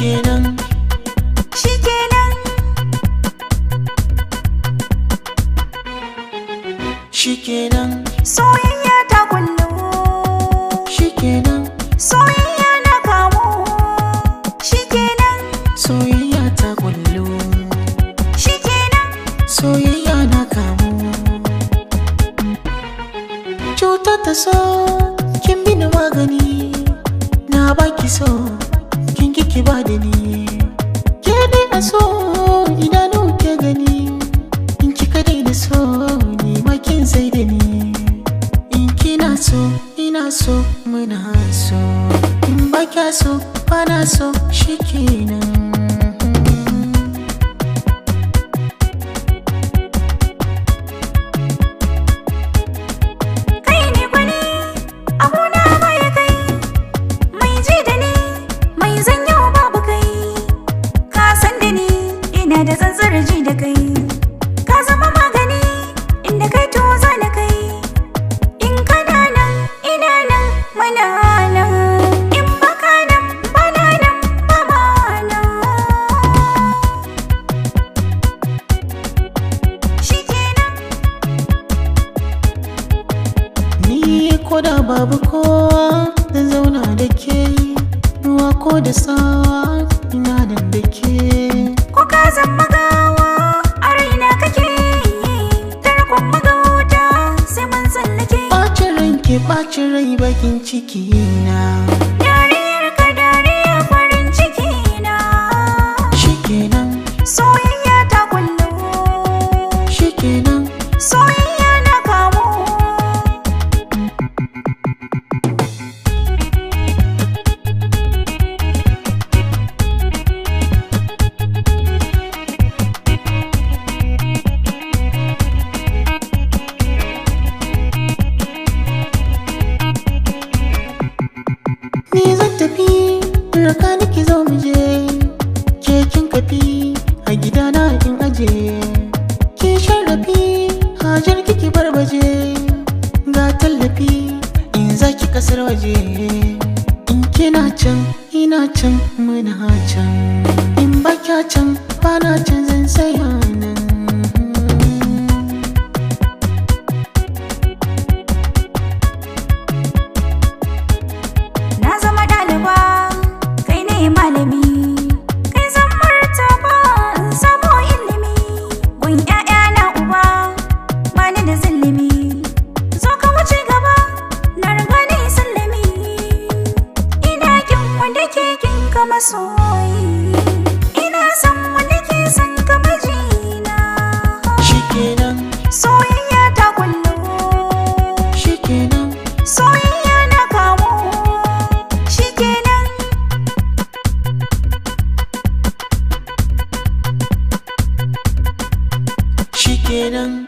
shikenan, shikenan, shikenan, soyayya ta kullu, shikenan, soyayya na kamu, shikenan, soyayya ta kullu, shikenan, soyayya na kamu. Cuta ta so kin mini magani, na baki so kin kiki ba da ni. Ke dai a so idanu ke gani, in kika dai da so ni ma kin sai da ni. In kina so ina so muna so, in ba kya so ba na so shikenan. Da tsantsar ji da kai ka zama magani, inda kai to za na kai. In kana nan ina nan muna nan, in baka nan bana nan ba ma nan. Shikenan, Ni ko da babu kowa zan zauna da ke, ruwa ko da sawa ina nan da ke. ko ka zama gawa a raina kake, tarkon magauta sai mun tsallake. Ɓacin ranke ɓacin rai bakin ciki na, Dariyar ka dariya farin ciki na, shikenan, soyayya ta kullu, shikenan, soyayya na kamu. Ni zan tafi raka nake zo mu je, ke kin kafi a gidana in aje. Ki sharafi hajar kiki barbaje, ga tallafi in zaki kasar waje. In kina can ina can muna can, in ba kya can bana can zan saya nan. Na zama ɗaliba, kai ne malami, kai zan martaba in samo ilimi. Gun 'ya'ya na uba, ba ni da zillimi, zo ka wuce gaba, na riga ni sallami. Ina kin wanda ke kin ka masoyi, ina son wanda ke son ka mijina. Shikenan, Soyayya ta kullu, shikenan, soyayya na kamu, shikenan, shikenan.